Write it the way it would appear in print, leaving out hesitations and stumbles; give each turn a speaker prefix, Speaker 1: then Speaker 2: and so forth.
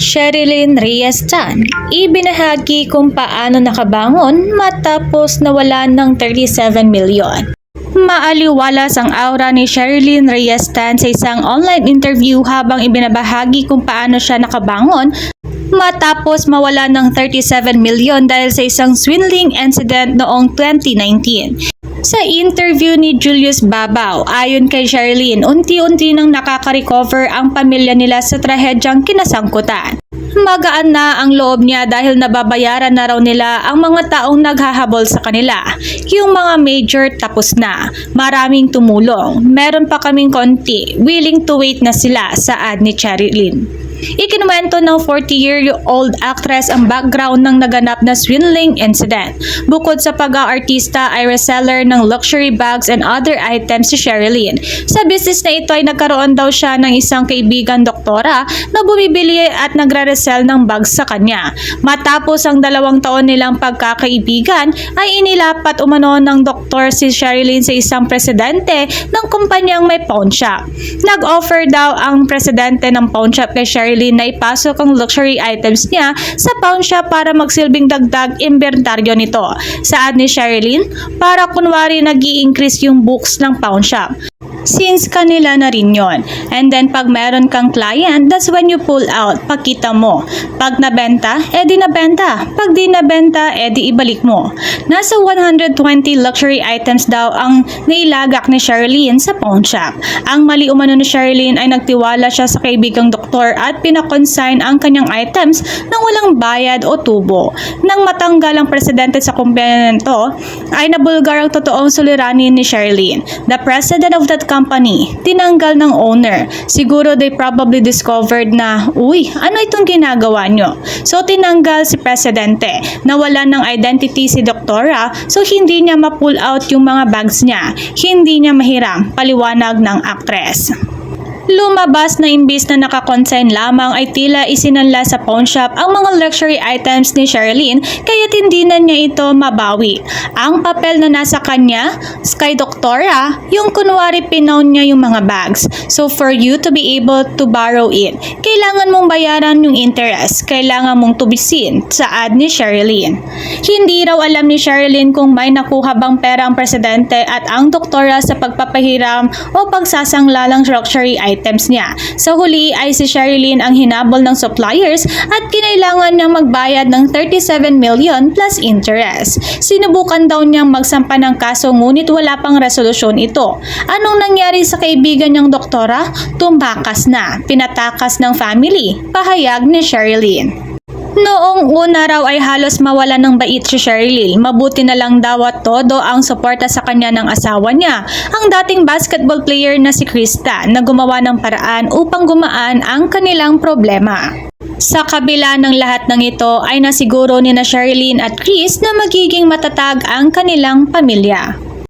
Speaker 1: Sherilyn Reyes-Tan, ibinahagi kung paano nakabangon matapos nawala ng 37 milyon. Maaliwalas ang aura ni Sherilyn Reyes-Tan sa isang online interview habang ibinabahagi kung paano siya nakabangon matapos mawala ng 37 milyon dahil sa isang swindling incident noong 2019. Sa interview ni Julius Babaw, ayon kay Sherilyn, unti-unti nang nakaka-recover ang pamilya nila sa trahedyang kinasangkutan. Magaan na ang loob niya dahil nababayaran na raw nila ang mga taong naghahabol sa kanila. Yung mga major tapos na. Maraming tumulong. Meron pa kaming konti. Willing to wait na sila, saad ni Sherilyn. Ikinuwento ng 40-year-old actress ang background ng naganap na swindling incident. Bukod sa pag-aartista ay reseller ng luxury bags and other items si Sherilyn. Sa business na ito ay nagkaroon daw siya ng isang kaibigan doktora na bumibili at nagre-resell ng bags sa kanya. Matapos ang 2 taon nilang pagkakaibigan ay inilapat umano ng doktor si Sherilyn sa isang presidente ng kumpanyang may pawn shop. Nag-offer daw ang presidente ng pawn shop kay Sherilyn na ipasok ang luxury items niya sa pawn shop para magsilbing dagdag inventaryo nito. Saad ni Sherilyn, para kunwari nag-i-increase yung books ng pawn shop. Since kanila na rin yun. And then pag meron kang client, that's when you pull out. Pakita mo. Pag nabenta, edi nabenta. Pag di nabenta, edi ibalik mo. Nasa 120 luxury items daw ang nailagak ni Sherilyn sa pawn shop. Ang mali umano ni Sherilyn ay nagtiwala siya sa kaibigang doktor at pinakonsign ang kanyang items nang walang bayad o tubo. Nang matanggal ang presidente sa kumpanya nito, ay nabulgar ang totoong suliranin ni Sherilyn. The president of that company, tinanggal ng owner. Siguro they probably discovered na, uy, ano itong ginagawa nyo? So tinanggal si presidente. Nawala ng identity si doktora, so hindi niya ma-pull out yung mga bags niya. Hindi niya mahiram, paliwanag ng actress. Lumabas na imbis na nakakonsign lamang ay tila isinanla sa pawn shop ang mga luxury items ni Sherilyn kaya't hindi na niya ito mabawi. Ang papel na nasa kanya, kay doktora, yung kunwari pinown niya yung mga bags. So for you to be able to borrow it, kailangan mong bayaran yung interest, kailangan mong tubisin, saad ni Sherilyn. Hindi raw alam ni Sherilyn kung may nakuha bang pera ang presidente at ang doktora sa pagpapahiram o pagsasanglalang luxury items niya. Sa huli ay si Sherilyn ang hinabol ng suppliers at kinailangan niyang magbayad ng 37 million plus interest. Sinubukan daw niyang magsampa ng kaso ngunit wala pang resolusyon ito. Anong nangyari sa kaibigan niyang doktora? Tumbakas na. Pinatakas ng family. Pahayag ni Sherilyn. Noong una raw ay halos mawala ng bait si Sherilyn. Mabuti na lang daw at todo ang suporta sa kanya ng asawa niya, ang dating basketball player na si Krista, na gumawa ng paraan upang gumaan ang kanilang problema. Sa kabila ng lahat ng ito ay nasiguro ni na Sherilyn at Chris na magiging matatag ang kanilang pamilya.